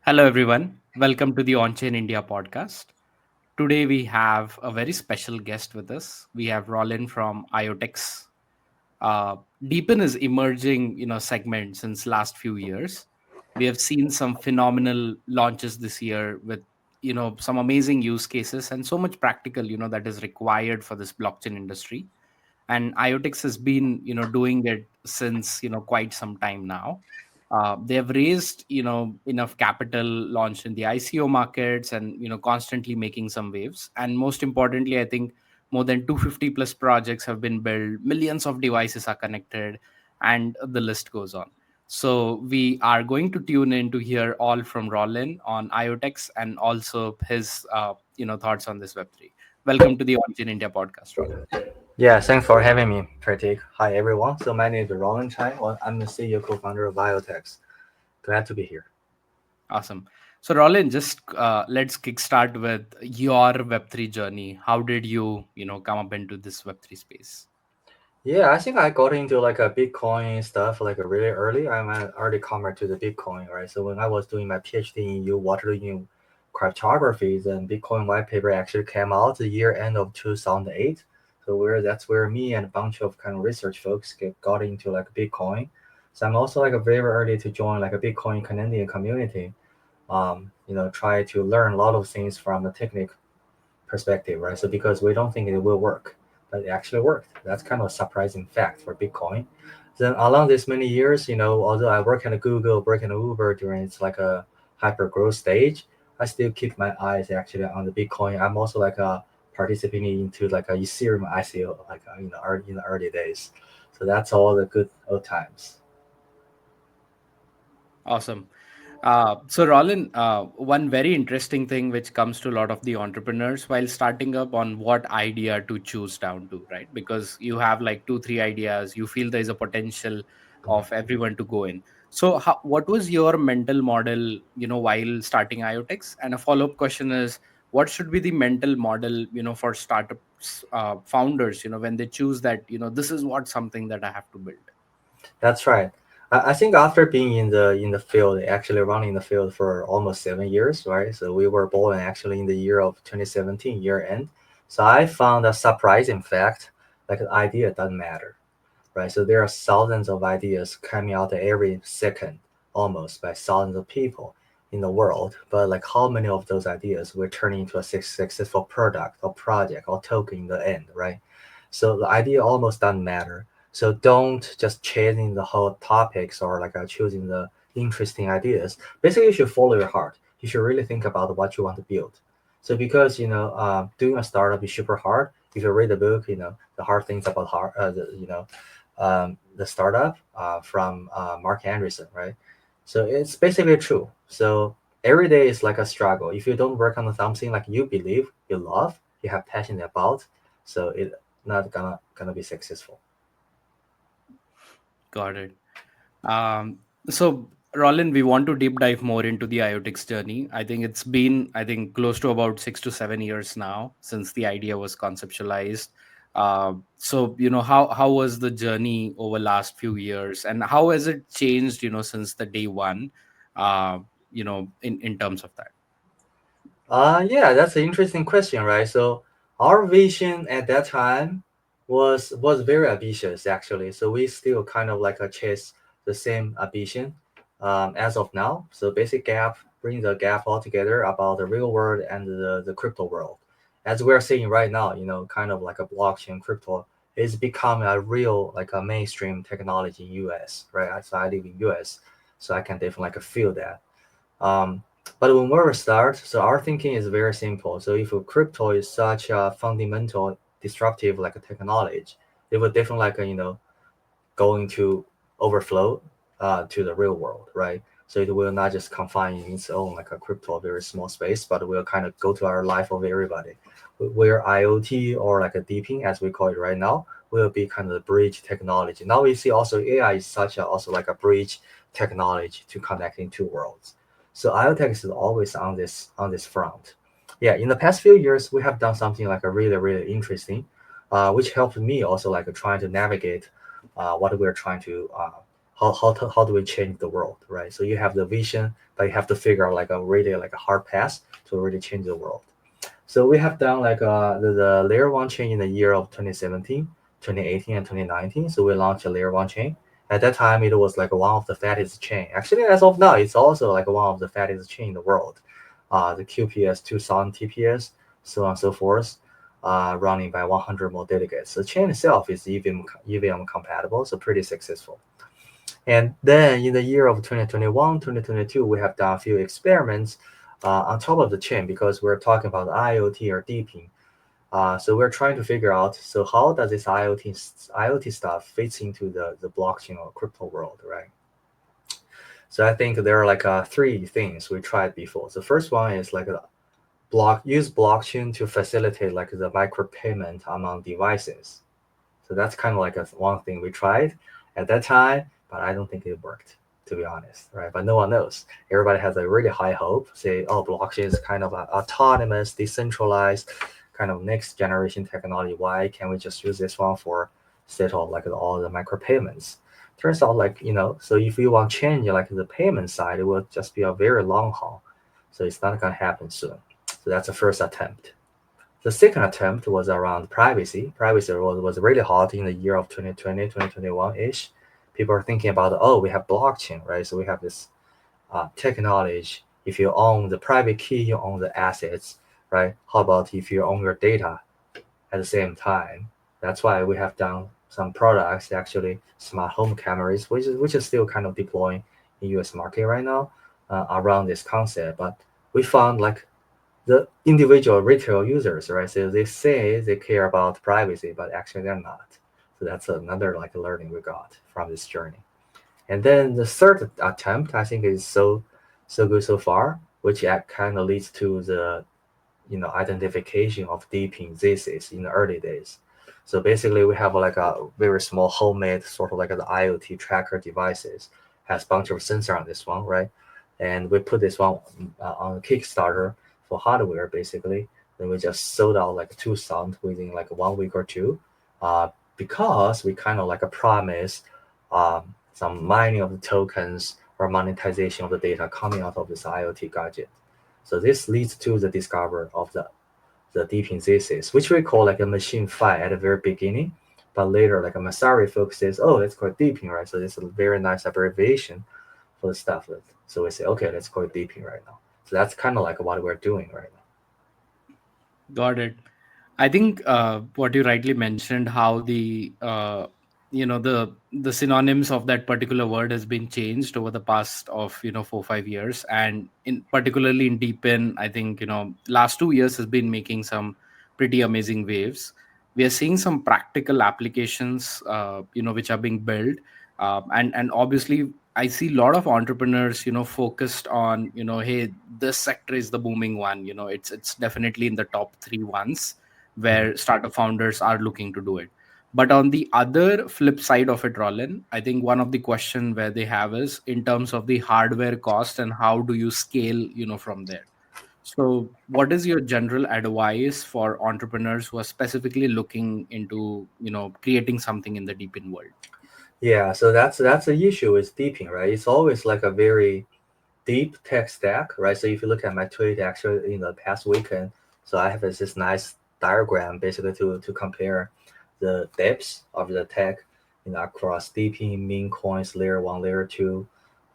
Hello, everyone. Welcome to the Onchain India podcast. Today, we have a very special guest with us. We have Raullen from IoTeX. Deepin is emerging, segment since last few years. We have seen some phenomenal launches this year with, some amazing use cases and so much practical, that is required for this blockchain industry. And IoTeX has been doing it since quite some time now. They have raised enough capital, launched in the ICO markets, and constantly making some waves. And most importantly, I think more than 250 plus projects have been built, millions of devices are connected, and the list goes on. So we are going to tune in to hear all from Roland on IoTeX and also his thoughts on this Web3. Welcome to the Origin India podcast, Roland. Yeah, thanks for having me, Pratik. Hi, everyone. So my name is Roland. I'm the CEO co-founder of IoTeX. Glad to be here. Awesome. So, Roland, just let's kickstart with your Web3 journey. How did you, come up into this Web3 space? Yeah, I think I got into like a Bitcoin stuff like really early. I'm an early comer to the Bitcoin, right? So when I was doing my PhD in Waterdrip cryptography, then Bitcoin white paper actually came out the year end of 2008. So that's where me and a bunch of kind of research folks got into like Bitcoin. So I'm also like a very early to join like a Bitcoin Canadian community. Try to learn a lot of things from the technique perspective, right? So because we don't think it will work, but it actually worked. That's kind of a surprising fact for Bitcoin. Then along these many years, although I work at Google, work at Uber during it's like a hyper growth stage, I still keep my eyes actually on the Bitcoin. I'm also like participating into like a Ethereum ICO, like in the early days. So that's all the good old times. Awesome. So, Roland, one very interesting thing which comes to a lot of the entrepreneurs while starting up on what idea to choose down to, right? Because you have like two, three ideas, you feel there is a potential of everyone to go in. So, what was your mental model, while starting IoTeX? And a follow-up question is, what should be the mental model, for startups founders, when they choose that, this is what something that I have to build. That's right. I think after being in the field, actually running the field for almost 7 years, right? So we were born actually in the year of 2017 year end. So I found a surprising fact, like an idea doesn't matter, right? So there are thousands of ideas coming out every second, almost by thousands of people in the world. But like how many of those ideas will turn into a successful product or project or token in the end, right? So the idea almost doesn't matter. So don't just chasing the whole topics or like choosing the interesting ideas. Basically, you should follow your heart. You should really think about what you want to build. So because doing a startup is super hard. If you read the book, the hard things about the startup from Mark Anderson, right? So it's basically true. So every day is like a struggle. If you don't work on something like you believe, you love, you have passion about, so it not gonna be successful. Got it. So, Roland, we want to deep dive more into the IoTeX journey. I think it's been, close to about 6 to 7 years now since the idea was conceptualized. So, how was the journey over last few years, and how has it changed, since the day one, in terms of that? Yeah, that's an interesting question, right? So our vision at that time was very ambitious actually. So we still kind of like chase the same ambition as of now. So basic gap, bring the gap all together about the real world and the crypto world. As we're seeing right now, kind of like a blockchain crypto is becoming a real like a mainstream technology in US, right? So I live in US, so I can definitely like feel that. Um, but when we start, so our thinking is very simple. So if crypto is such a fundamental disruptive like a technology, it would definitely like going to overflow to the real world, right? So it will not just confine in its own like a crypto very small space, but will kind of go to our life of everybody. Where IoT or like a DePIN as we call it right now will be kind of the bridge technology. Now we see also AI is such a also like a bridge technology to connecting two worlds. So IoTeX is always on this front. Yeah, in the past few years we have done something like a really really interesting. which helped me also like trying to navigate what we're trying to how do we change the world, right? So you have the vision, but you have to figure out like a really like a hard path to really change the world. So we have done like the layer one chain in the year of 2017, 2018, and 2019. So we launched a layer one chain. At that time, it was like one of the fattest chain. Actually, as of now, it's also like one of the fattest chain in the world. The QPS 2000 TPS, so on and so forth, running by 100 more delegates. The chain itself is EVM compatible, so pretty successful. And then in the year of 2021, 2022, we have done a few experiments on top of the chain because we're talking about IoT or Deepin. So we're trying to figure out, so how does this IoT stuff fits into the blockchain or crypto world, right? So I think there are like three things we tried before. The first one is like a use blockchain to facilitate like the micropayment among devices. So that's kind of like one thing we tried at that time, but I don't think it worked, to be honest, right? But no one knows. Everybody has a really high hope, say, oh, blockchain is kind of autonomous, decentralized, kind of next generation technology. Why can't we just use this one for settle like all the micropayments? Turns out, like, so if you want to change like the payment side, it will just be a very long haul. So it's not gonna happen soon. So that's the first attempt. The second attempt was around privacy. Privacy was really hot in the year of 2020, 2021-ish. People are thinking about, oh, we have blockchain, right? So we have this technology. If you own the private key, you own the assets, right? How about if you own your data at the same time? That's why we have done some products, actually smart home cameras, which is still kind of deploying in US market right now around this concept. But we found like the individual retail users, right? So they say they care about privacy, but actually they're not. So that's another like learning we got from this journey. And then the third attempt, I think, is so good so far, which kind of leads to the identification of deepin thesis in the early days. So basically, we have like a very small homemade sort of like the IoT tracker devices, has a bunch of sensor on this one, right? And we put this one on Kickstarter for hardware, basically. Then we just sold out like 2,000 within like 1 week or two, because we kind of like a promise some mining of the tokens or monetization of the data coming out of this IoT gadget. So this leads to the discovery of the deepin thesis, which we call like a machine fight at the very beginning, but later like a Masari focuses, oh, let's call it deepin, right? So this is a very nice abbreviation for the stuff. So we say, okay, let's call it deepin right now. So that's kind of like what we're doing right now. Got it. I think what you rightly mentioned, how the synonyms of that particular word has been changed over the past of 4 5 years, and in particularly in Deepin, I think last 2 years has been making some pretty amazing waves. We are seeing some practical applications, which are being built, and obviously I see a lot of entrepreneurs, focused on, hey, this sector is the booming one. It's definitely in the top three ones Mhm. where startup founders are looking to do it. But on the other flip side of it, Roland, I think one of the question where they have is in terms of the hardware cost and how do you scale, from there. So what is your general advice for entrepreneurs who are specifically looking into, creating something in the Deepin world? Yeah, so that's the issue with deepin, right? It's always like a very deep tech stack, right? So if you look at my tweet actually in the past weekend, so I have this nice diagram basically to compare the depths of the tech, across DePIN, meme coins, layer one, layer two,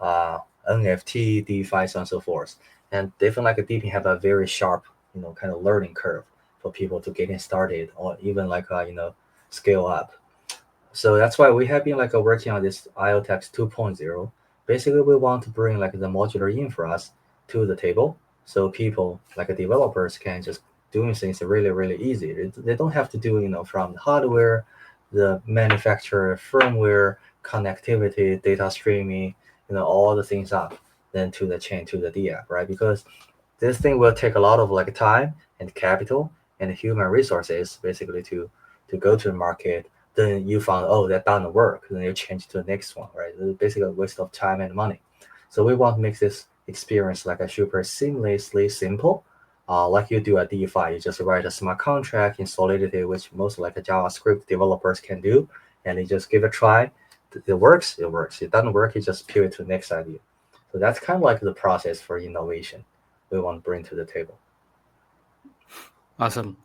uh, NFT, DeFi, so on and so forth. And different like a DePIN have a very sharp, kind of learning curve for people to getting started or even like scale up. So that's why we have been like working on this IoTeX 2.0. Basically, we want to bring like the modular infras to the table, so people like developers can just doing things really really easy. They don't have to do from the hardware, the manufacturer, firmware, connectivity, data streaming, all the things up, then to the chain to the D app, right? Because this thing will take a lot of like time and capital and human resources basically to go to the market. Then you found, oh, that doesn't work, then you change to the next one, right? It's basically a waste of time and money. So we want to make this experience like a super seamlessly simple, like you do at DeFi. You just write a smart contract in Solidity, which most like a JavaScript developers can do, and you just give it a try. It works, it works. It doesn't work, you just pivot to the next idea. So that's kind of like the process for innovation we want to bring to the table. Awesome.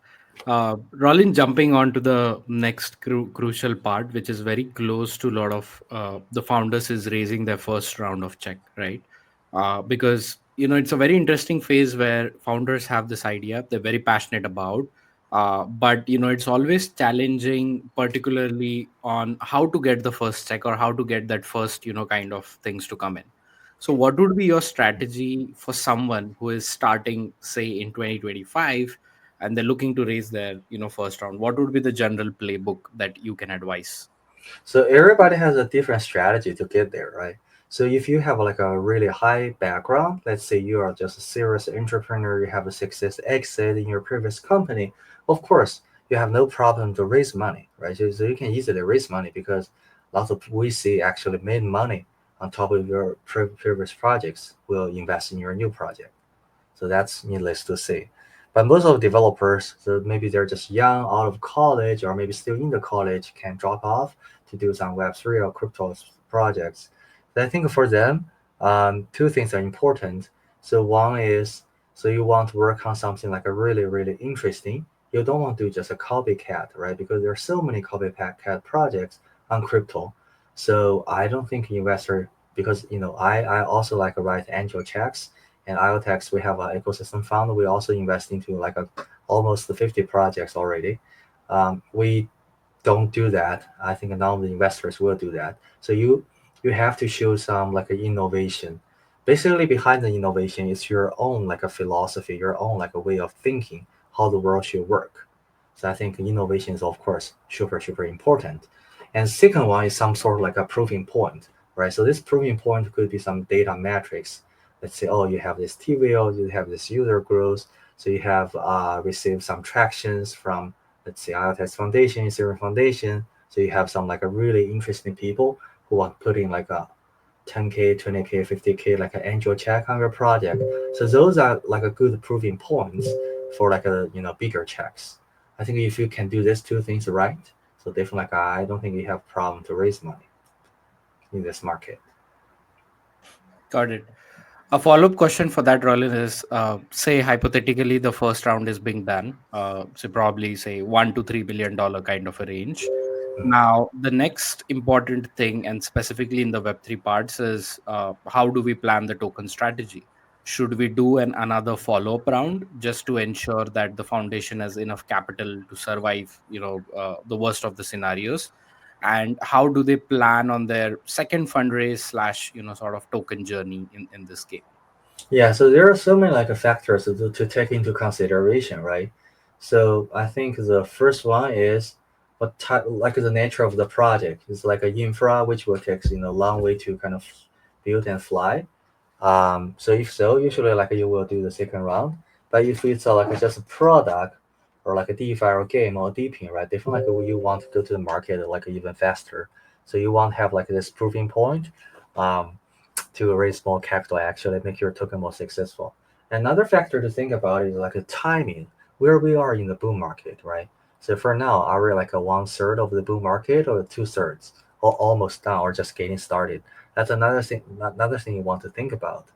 Rollin, jumping on to the next crucial part, which is very close to a lot of the founders, is raising their first round of check, right? Because it's a very interesting phase where founders have this idea they're very passionate about, but it's always challenging, particularly on how to get the first check or how to get that first kind of things to come in. So, what would be your strategy for someone who is starting, say, in 2025? And they're looking to raise their first round? What would be the general playbook that you can advise? So everybody has a different strategy to get there, right? So if you have like a really high background, let's say you are just a serious entrepreneur, you have a success exit in your previous company, of course you have no problem to raise money, right? So you can easily raise money because lots of VC actually made money on top of your previous projects will invest in your new project. So that's needless to say. But most of developers, so maybe they're just young, out of college, or maybe still in the college, can drop off to do some Web3 or crypto projects. So I think for them, two things are important. So one is, so you want to work on something like a really, really interesting. You don't want to do just a copycat, right? Because there are so many copycat projects on crypto. So I don't think investor, because I also like to write angel checks, and IoTeX, we have an ecosystem fund. We also invest into like almost 50 projects already. We don't do that. I think none of the investors will do that. So you have to show some like an innovation. Basically, behind the innovation is your own like a philosophy, your own like a way of thinking how the world should work. So I think innovation is of course super super important. And second one is some sort of like a proving point, right? So this proving point could be some data metrics. Let's say, oh, you have this TVL, you have this user growth, so you have received some tractions from, let's say, IoTeX Foundation, Ethereum Foundation. So you have some like a really interesting people who are putting like a 10K, 20K, 50K like an angel check on your project. So those are like a good proving points for like a bigger checks. I think if you can do these two things right, so definitely like I don't think you have problem to raise money in this market. Got it. A follow-up question for that, Roland, is say hypothetically the first round is being done, so probably say $1 to $3 billion kind of a range. Now, the next important thing, and specifically in the Web3 parts, is how do we plan the token strategy? Should we do another follow-up round just to ensure that the foundation has enough capital to survive, the worst of the scenarios? And how do they plan on their second fundraise slash, sort of token journey in this game? Yeah, so there are so many like factors to take into consideration, right? So I think the first one is what type, like the nature of the project. It's like a infra, which will take a long way to kind of build and fly. So if so, usually like you will do the second round. But if it's like just a product or like a DeFi or game or Deepin, right? Definitely like you want to go to the market like even faster. So you want to have like this proving point. Um, to raise more capital actually make your token more successful. Another factor to think about is like the timing, where we are in the boom market, right? So for now, are we like a one third of the boom market or two thirds, or almost done, or just getting started? That's another thing. Another thing you want to think about.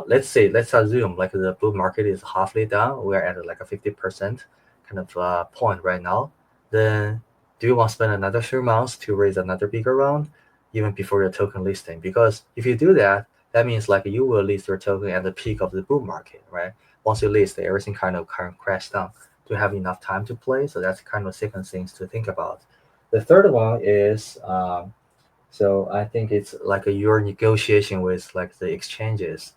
Let's assume like the bull market is halfway down. We're at like a 50% kind of point right now. Then do you want to spend another 3 months to raise another bigger round, even before your token listing? Because if you do that, that means like you will list your token at the peak of the bull market, right? Once you list, everything kind of crash down to have enough time to play. So that's kind of second things to think about. The third one is so I think it's like your negotiation with like the exchanges,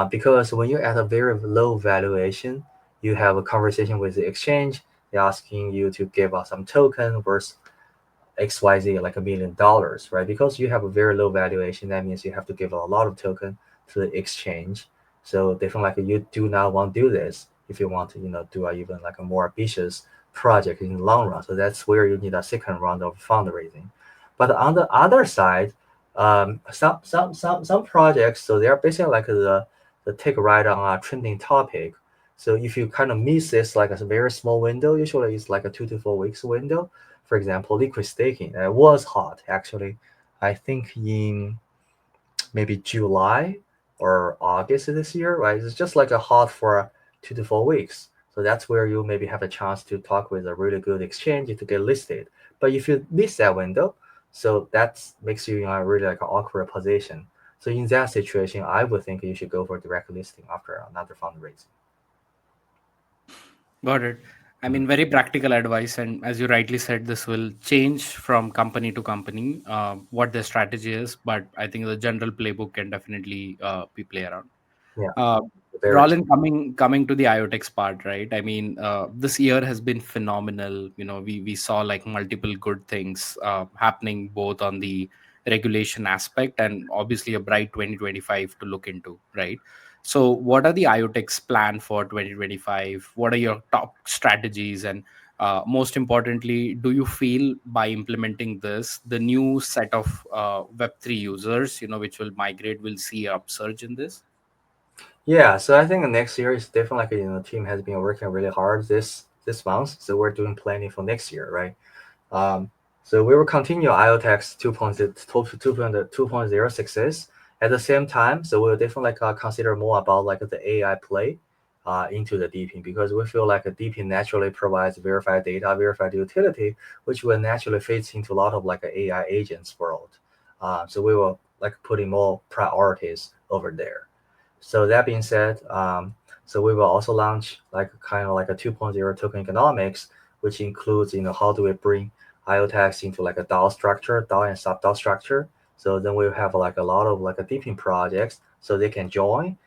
because when you're at a very low valuation, you have a conversation with the exchange. They're asking you to give us some token worth XYZ, like $1 million, right? Because you have a very low valuation, that means you have to give a lot of token to the exchange. So definitely like you do not want to do this if you want to, do a, even like a more ambitious project in the long run. So that's where you need a second round of fundraising. But on the other side, some projects, so they're basically like the take right on a trending topic. So if you kind of miss this like a very small window, usually it's like a 2 to 4 weeks window. For example, liquid staking was hot actually. I think in maybe July or August this year, right? It's just like a hot for 2 to 4 weeks. So that's where you maybe have a chance to talk with a really good exchange to get listed. But if you miss that window, so that makes you in a really like an awkward position. So in that situation, I would think you should go for direct listing after another fundraising. Got it. I Mhm. mean, very practical advice. And as you rightly said, this will change from company to company, what their strategy is. But I think the general playbook can definitely be play around. Yeah, Uh, very true. Roland, coming to the IoTeX part, right? I mean, this year has been phenomenal. We saw like multiple good things happening both on the regulation aspect and obviously a bright 2025 to look into, right? So, what are the IoTeX plan for 2025? What are your top strategies? And most importantly, do you feel by implementing this, the new set of Web3 users, which will migrate, will see a upsurge in this? Yeah, so I think the next year is definitely like team has been working really hard this month. So we're doing planning for next year, right? Um, so we will continue IoTeX 2.0 success. At the same time, so we'll definitely like consider more about like the AI play into the DePIN because we feel like a DePIN naturally provides verified data, verified utility, which will naturally fit into a lot of like a AI agents world. So we will like putting more priorities over there. So that being said, so we will also launch like kind of like a 2.0 token economics, which includes how do we bring IoTeX into like a DAO structure, DAO and sub DAO structure. So then we'll have like a lot of like a deepin projects, so they can join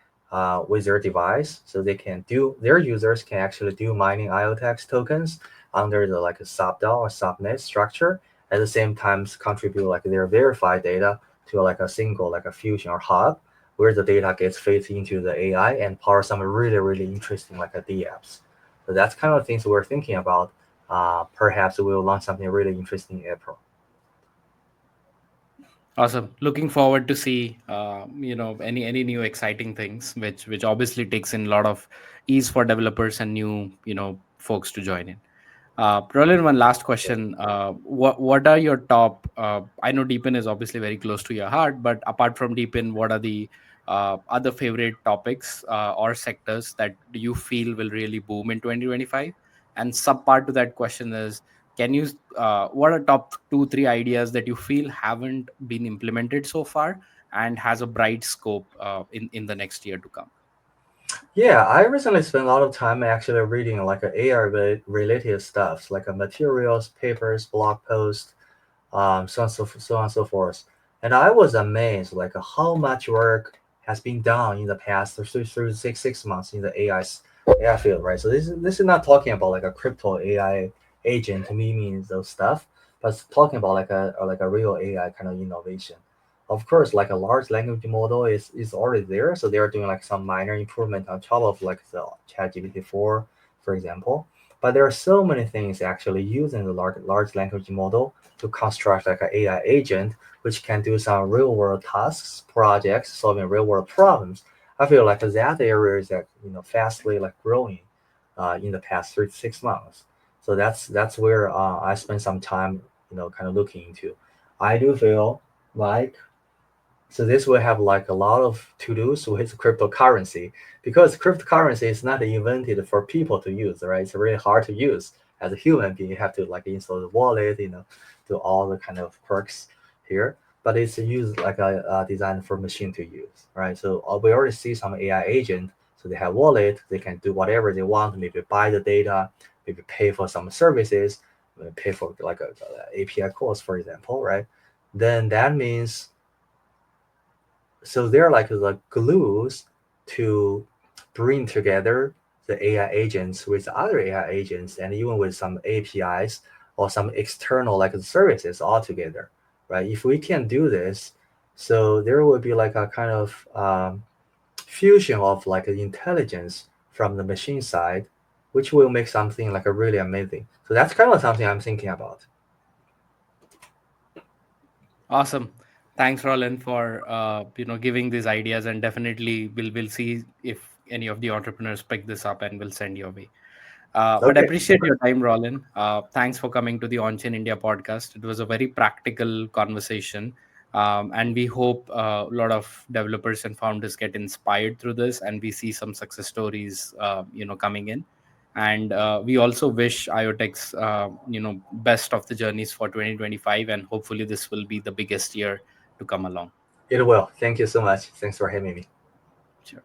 with their device, so they can do their users can actually do mining IoTeX tokens under the like a sub DAO or subnet structure. At the same time, contribute like their verified data to like a single like a fusion or hub where the data gets fed into the AI and power some really, really interesting like a D apps. So that's kind of things we're thinking about. Perhaps we'll launch something really interesting in April. Awesome. Looking forward to see any new exciting things, which obviously takes in a lot of ease for developers and new folks to join in. Roland, one last question. What are your top? I know Deepin is obviously very close to your heart, but apart from Deepin, what are the other favorite topics or sectors that do you feel will really boom in 2025? And sub part to that question is, can you what are top 2 3 ideas that you feel haven't been implemented so far and has a bright scope in the next year to come? Yeah, I recently spent a lot of time actually reading like a AI related stuff, like a materials, papers, blog posts, so on and so forth. And I was amazed like how much work has been done in the past through 6 months in the AI field, right? So this is not talking about like a crypto AI agent meaning those stuff, but it's talking about like a real AI kind of innovation. Of course, like a large language model is already there, so they are doing like some minor improvement on top of like the ChatGPT 4, for example. But there are so many things actually using the large language model to construct like an AI agent which can do some real world tasks, projects, solving real world problems. I feel like that area is like fastly like growing in the past 3 to 6 months. So that's where I spend some time kind of looking into. I do feel like so this will have like a lot of to dos with cryptocurrency because cryptocurrency is not invented for people to use, right? It's really hard to use as a human being. You have to like install the wallet, do all the kind of perks here. But it's used like a designed for machine to use, right? So we already see some AI agent. So they have wallet, they can do whatever they want, maybe buy the data, maybe pay for some services, maybe pay for like a API calls, for example, right? Then that means so they're like the glues to bring together the AI agents with other AI agents and even with some APIs or some external like services all together, right? If we can do this, so there will be like a kind of fusion of like intelligence from the machine side, which will make something like a really amazing. So that's kind of something I'm thinking about. Awesome. Thanks, Roland, for giving these ideas, and definitely we'll see any of the entrepreneurs pick this up and will send your way. But I Okay. appreciate your time, Roland. Thanks for coming to the Onchain India podcast. It was a very practical conversation. And we hope a lot of developers and founders get inspired through this, and we see some success stories, coming in. And we also wish IoTeX, best of the journeys for 2025, and hopefully this will be the biggest year to come along. It will. Thank you so much. Thanks for having me. Sure.